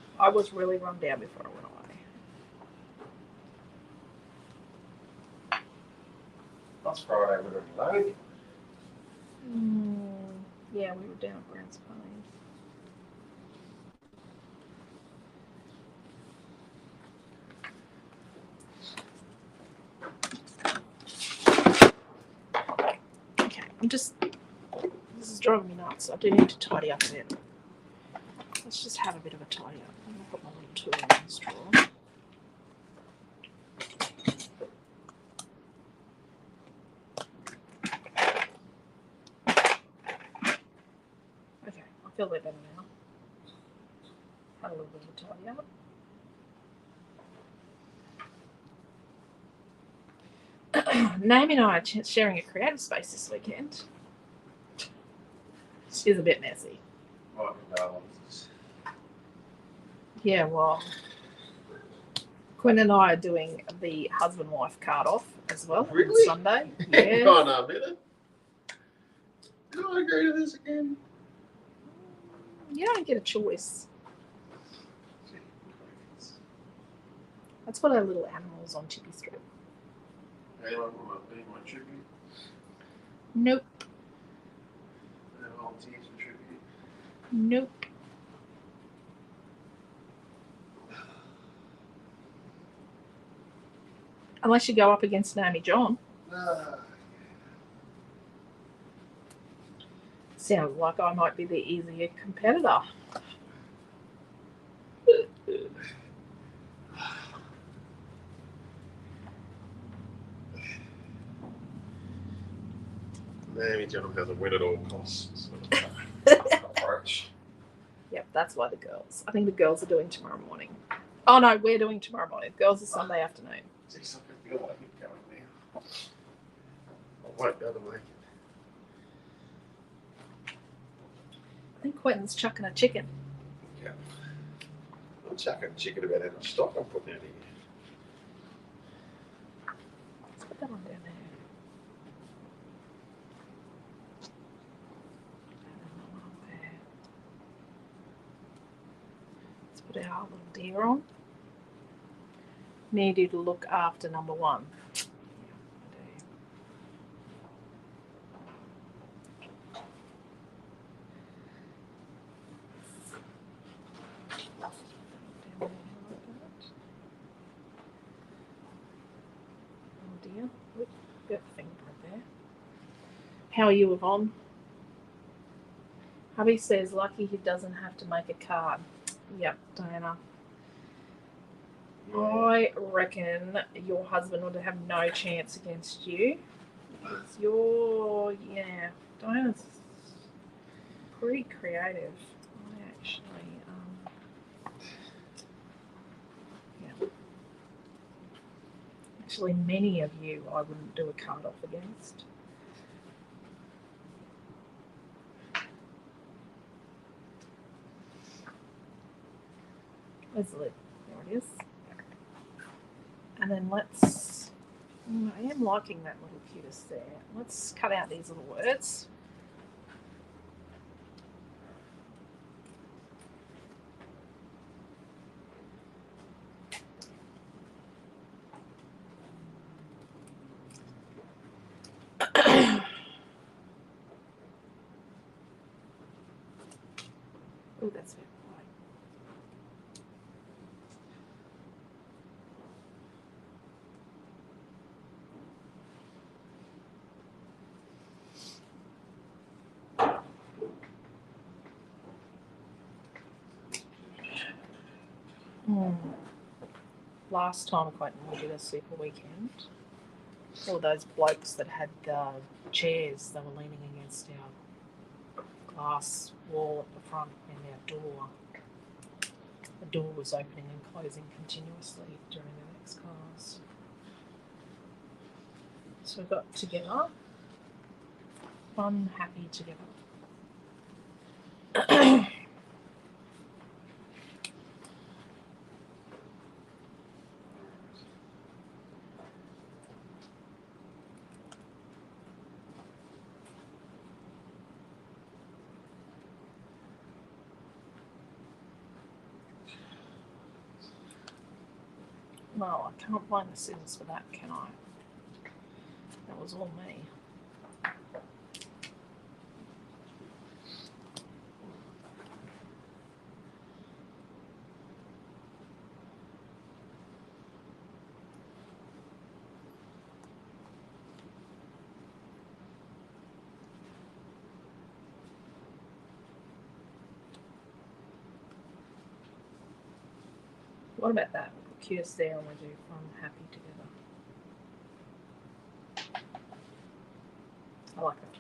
really run down before I went away. Last Friday we were alone. Yeah, we were down at Browns Parade. Okay, this is driving me nuts. I do need to tidy up a bit. Let's just have a bit of a tidy up. I'm going to put my little tool in this drawer. Okay, I feel a bit better now. Had a little bit of a tidy up. Naomi and I are sharing a creative space this weekend. It's a bit messy. Might be balances. Yeah, well, Quinn and I are doing the husband-wife card off as well Really? on Sunday. Hang Yeah. on a minute. Did I agree to this again? You don't get a choice. Let's put our little animals on Chippy Strip. Hey, I want my tribute. Nope. I'll tease for tribute. Nope. Unless you go up against Naomi John. Sounds like I might be the easier competitor. Naomi John has a win at all costs. Approach. Yep, that's why the girls. I think the girls are doing tomorrow morning. Oh no, we're doing tomorrow morning. Girls are Sunday afternoon. Jeez, I can feel like it going now. I won't be able to make it. I think Quentin's chucking a chicken. Yeah. I'm chucking chicken about how much stock I'm putting out here. Let's put that one down there. Let's put our little deer on. Need you to look after number one. Yeah, I do. Oh dear. Oop, got a fingerprint there. How are you, Yvonne? Hubby says lucky he doesn't have to make a card. Yep, Diana. I reckon your husband would have no chance against you. Because you're, yeah, Diana's pretty creative. I actually, yeah. Actually, many of you I wouldn't do a card off against. Where's the lid? There it is. And then let's, I am liking that little cutis there. Let's cut out these little words. Oh, that's very bright. Last time Quentin we did a super weekend, all those blokes that had the chairs, they were leaning against our glass wall at the front and our door. The door was opening and closing continuously during the next class. So we got together, fun, happy together. Well, I can't find the scissors for that, can I? No, it was all me. What about that? We'll put curious there and we'll do from happy together. I like that.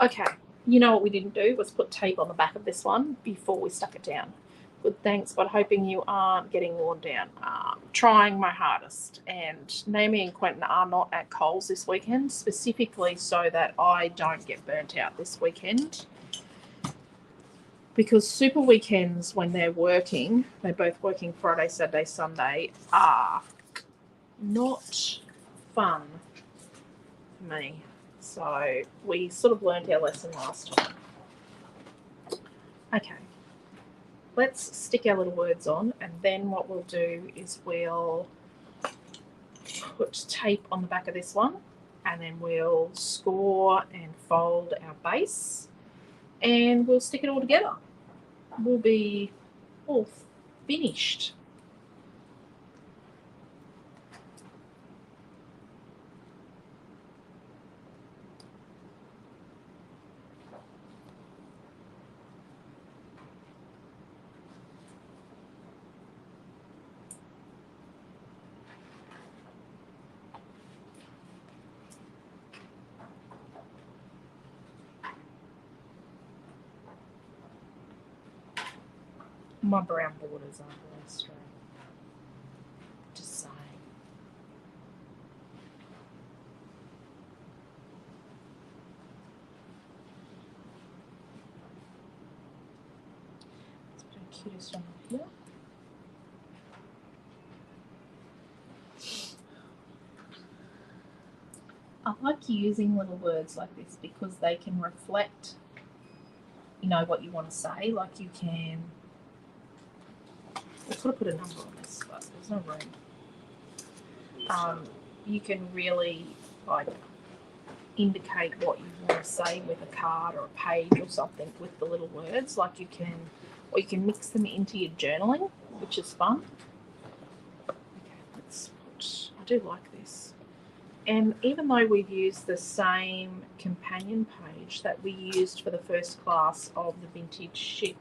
Okay, you know what we didn't do was put tape on the back of this one before we stuck it down. Good, thanks, but hoping you aren't getting worn down. Trying my hardest. And Naomi and Quentin are not at Coles this weekend, specifically so that I don't get burnt out this weekend. Because super weekends, when they're working, they're both working Friday, Saturday, Sunday, are not fun for me. So we sort of learned our lesson last time. Okay, let's stick our little words on, and then what we'll do is we'll put tape on the back of this one, and then we'll score and fold our base, and we'll stick it all together. We'll be all finished. My brown borders aren't really straight. Just saying. Let's put a cutest one up here. I like using little words like this because they can reflect, you know, what you want to say. Like you can. I could have put a number on this, but there's no room. You can really like indicate what you want to say with a card or a page or something with the little words. Like you can, or you can mix them into your journaling, which is fun. Okay, let's put. I do like this. And even though we've used the same companion page that we used for the first class of the Vintage Chic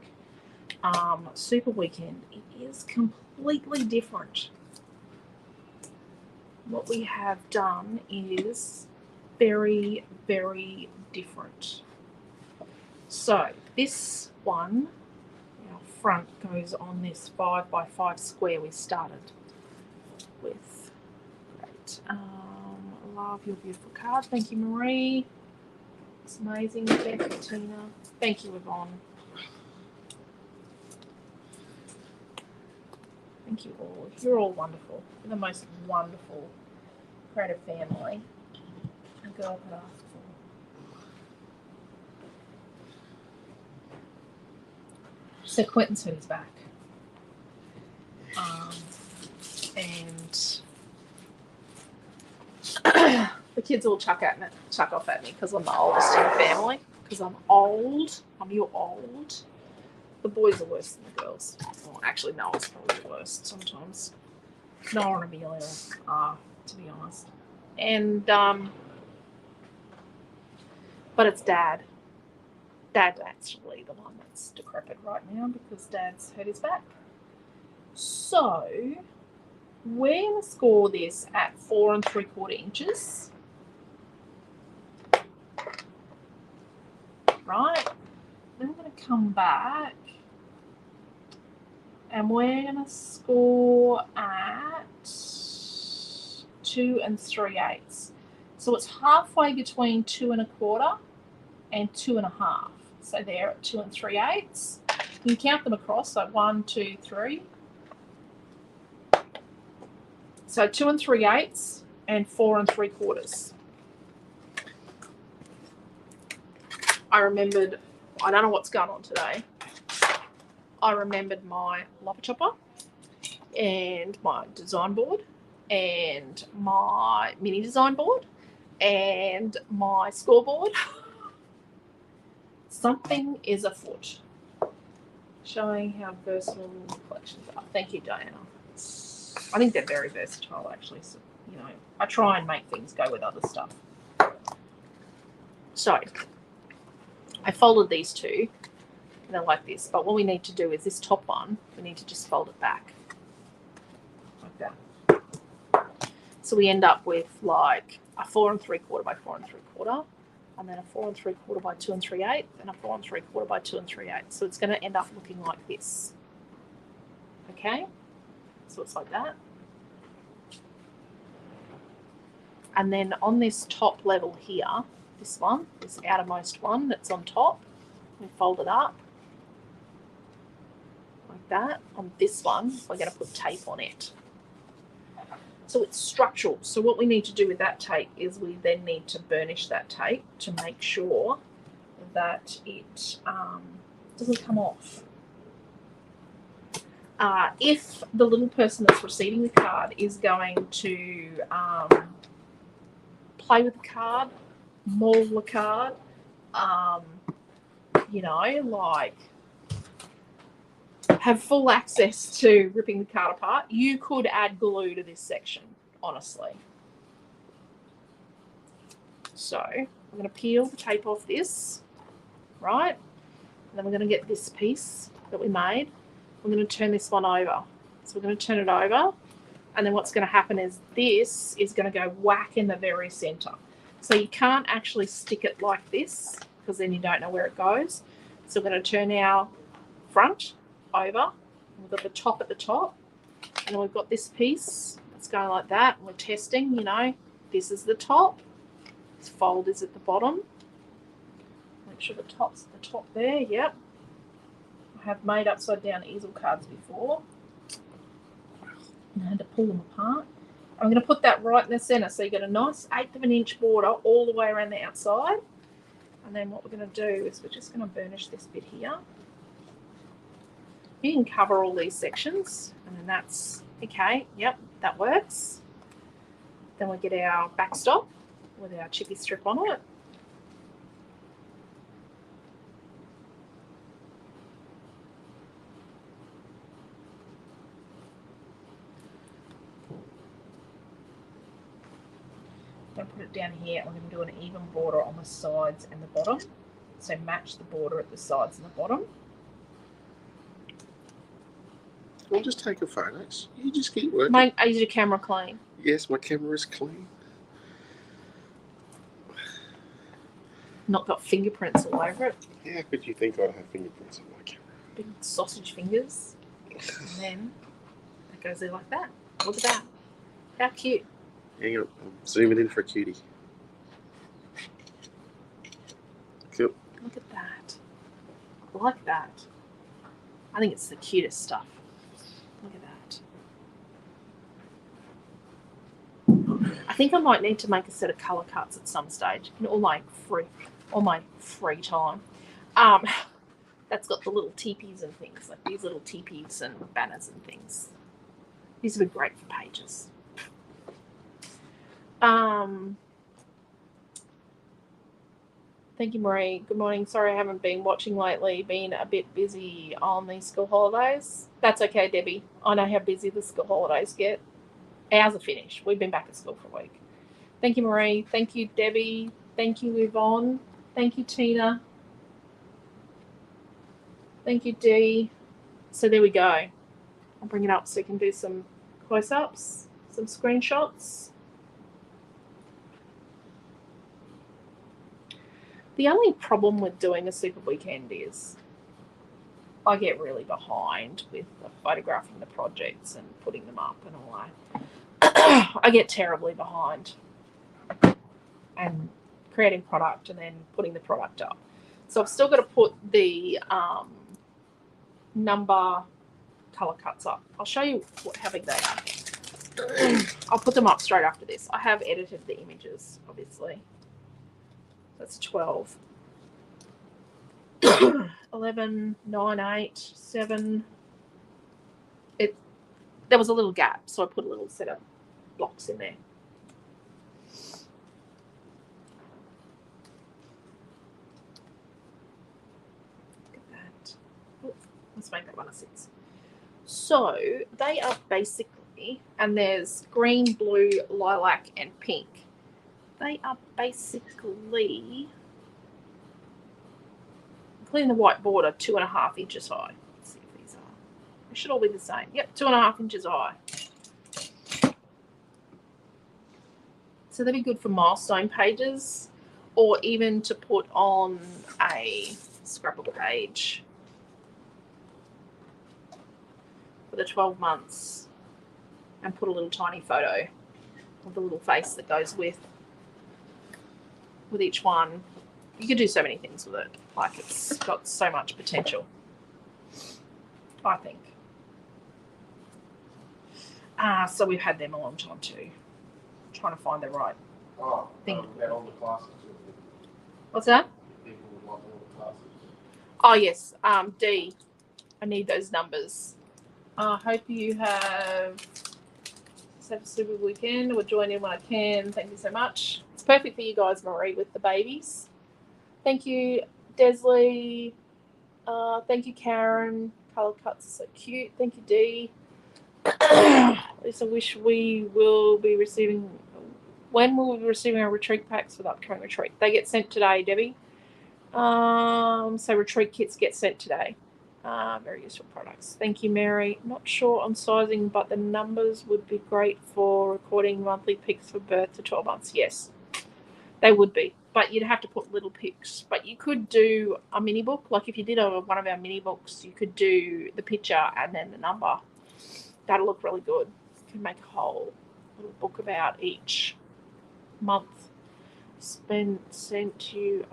Super Weekend, it is completely different. What we have done is very, very different. So this one, our front goes on this 5x5 square we started with. Great. Love your beautiful card. Thank you, Marie. It's amazing. Thank you, Tina. Thank you, Yvonne. Thank you all. You're all wonderful. You're the most wonderful creative family a girl could ask for. So Quentin's hurt his back. And the kids all chuck off at me because I'm the oldest in the family. Because I'm old. You're old. The boys are worse than the girls. Well, actually, Noah's probably the worst sometimes. Noah and Amelia are, to be honest. And but it's Dad. Dad's actually the one that's decrepit right now because Dad's hurt his back. So we're going to score this at 4 3/4 inches. Right? Then we're going to come back and we're going to score at 2 3/8. So it's halfway between 2 1/4 and 2 1/2. So they're at 2 3/8. You can count them across, so 1, 2, 3. So 2 3/8 and 4 3/4. I remembered, I don't know what's going on today. I remembered my lopper chopper and my design board and my mini design board and my scoreboard. Something is afoot. Showing how versatile the collections are. Thank you, Diana. I think they're very versatile, actually. So, you know, I try and make things go with other stuff. So, I folded these two, and they're like this. But what we need to do is this top one, we need to just fold it back. Like that. So we end up with like a 4 3/4 by 4 3/4. And then a 4 3/4 by 2 3/8, and a 4 3/4 by 2 3/8. So it's going to end up looking like this. Okay, so it's like that. And then on this top level here, this one, this outermost one that's on top, we fold it up like that. On this one, we're going to put tape on it. So it's structural. So what we need to do with that tape is we then need to burnish that tape to make sure that it doesn't come off. If the little person that's receiving the card is going to play with the card, maul the card, you know, like have full access to ripping the card apart, you could add glue to this section, honestly. So I'm going to peel the tape off this, right? And then we're going to get this piece that we made. We're going to turn this one over. So we're going to turn it over. And then what's going to happen is this is going to go whack in the very center. So you can't actually stick it like this because then you don't know where it goes. So we're going to turn our front over. We've got the top at the top, and then we've got this piece that's going like that. And we're testing, you know, this is the top, this fold is at the bottom. Make sure the top's at the top there. Yep. I have made upside down easel cards before. And I had to pull them apart. I'm going to put that right in the center, so you get a nice 1/8 of an inch border all the way around the outside. And then what we're going to do is we're just going to burnish this bit here. You can cover all these sections, and then that's okay. Yep, that works. Then we get our backstop with our chippy strip on it. I'm going to put it down here, and we're going to do an even border on the sides and the bottom. So match the border at the sides and the bottom. I'll just take a photo. You just keep working. Mate, is your camera clean? Yes, my camera is clean. Not got fingerprints all over it. How could you think I'd have fingerprints on my camera? Big sausage fingers. And then it goes there like that. Look at that. How cute. Hang on, I'm zooming in for a cutie. Cool. Look at that. I like that. I think it's the cutest stuff. Look at that. I think I might need to make a set of colour cuts at some stage in all my free time. That's got the little teepees and things, like these little teepees and banners and things. These would be great for pages. Thank you, Marie. Good morning. Sorry I haven't been watching lately. Been a bit busy on these school holidays. That's okay, Debbie. I know how busy the school holidays get. Ours are finished. We've been back at school for a week. Thank you, Marie. Thank you, Debbie. Thank you, Yvonne. Thank you, Tina. Thank you, Dee. So there we go. I'll bring it up so you can do some close-ups, some screenshots. The only problem with doing a super weekend is I get really behind with photographing the projects and putting them up and all that. I get terribly behind and creating product and then putting the product up. So I've still got to put the number colour cuts up. I'll show you how big they are. I'll put them up straight after this. I have edited the images, obviously. That's 12. 11, 9, 8, 7. There was a little gap, so I put a little set of blocks in there. Let's make that one a 6. So they are basically, and there's green, blue, lilac, and pink. They are basically, including the white border, 2.5 inches high. Let's see if these are. They should all be the same. Yep, 2.5 inches high. So they'd be good for milestone pages, or even to put on a scrapbook page for the 12 months and put a little tiny photo of the little face that goes with each one. You could do so many things with it. Like, it's got so much potential, I think. So we've had them a long time too. Trying to find the right thing. All the classes. What's that? People would want all the classes. Oh yes, D. I need those numbers. Hope you have a super weekend. We'll join in when I can. Thank you so much. It's perfect for you guys, Marie, with the babies. Thank you, Desley. Thank you, Karen. Colour cuts are so cute. Thank you, Dee. Lisa, wish we will be receiving. When will we be receiving our retreat packs for the upcoming retreat? They get sent today, Debbie. So retreat kits get sent today. Very useful products. Thank you, Mary. Not sure on sizing, but the numbers would be great for recording monthly pics for birth to 12 months. Yes, they would be, but you'd have to put little pics. But you could do a mini book. Like if you did one of our mini books, you could do the picture and then the number. That'll look really good. You can make a whole little book about each month. Sent you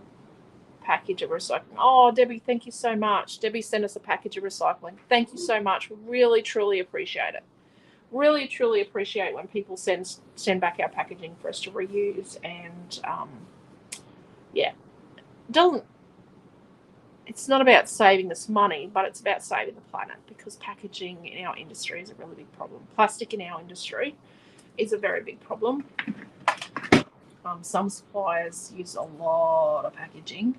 a package of recycling. Oh, Debbie, thank you so much. Debbie sent us a package of recycling. Thank you so much. We really, truly appreciate it. Really, truly appreciate when people send back our packaging for us to reuse. And yeah, it's not about saving us money, but it's about saving the planet, because packaging in our industry is a really big problem. Plastic in our industry is a very big problem. Some suppliers use a lot of packaging,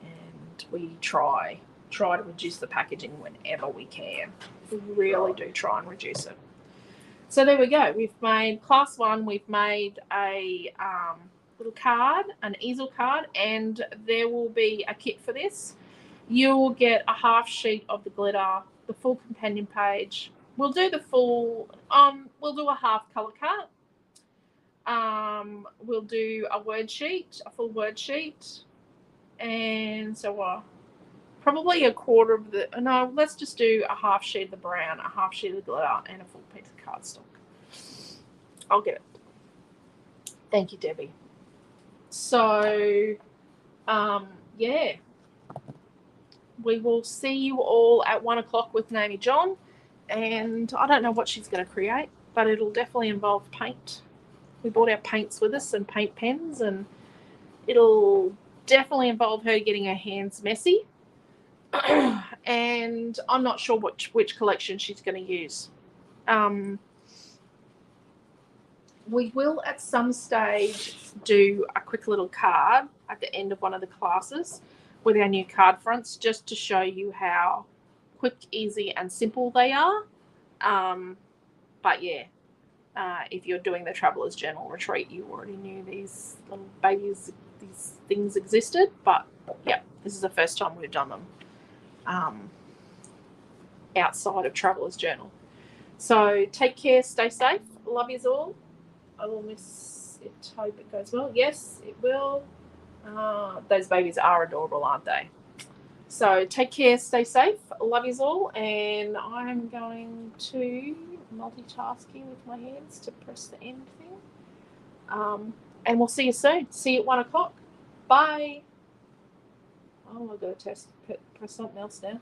and we try to reduce the packaging whenever we can. We really do try and reduce it. So there we go. We've made class 1. We've made a little card, an easel card, and there will be a kit for this. You'll get a half sheet of the glitter, the full companion page. We'll do the full. We'll do a half color cut. We'll do a word sheet, a full word sheet, and so probably a quarter of the. No, let's just do a half sheet of the brown, a half sheet of the glitter, and a full piece of cardstock. I'll get it. Thank you, Debbie. So, yeah, we will see you all at 1 o'clock with Naomi John, and I don't know what she's going to create, but it'll definitely involve paint. We brought our paints with us and paint pens, and it'll definitely involve her getting her hands messy. And I'm not sure which collection she's going to use. We will at some stage do a quick little card at the end of one of the classes with our new card fronts, just to show you how quick, easy, and simple they are. But yeah. If you're doing the Traveler's Journal retreat, you already knew these little babies, these things existed. But yeah, this is the first time we've done them outside of Traveler's Journal. So take care, stay safe. Love yous all. I will miss it. Hope it goes well. Yes, it will. Those babies are adorable, aren't they? So take care, stay safe. Love yous all. And I'm going to multitasking with my hands to press the end thing. And we'll see you soon. See you at 1 o'clock. Bye. Oh, I've got to press something else now.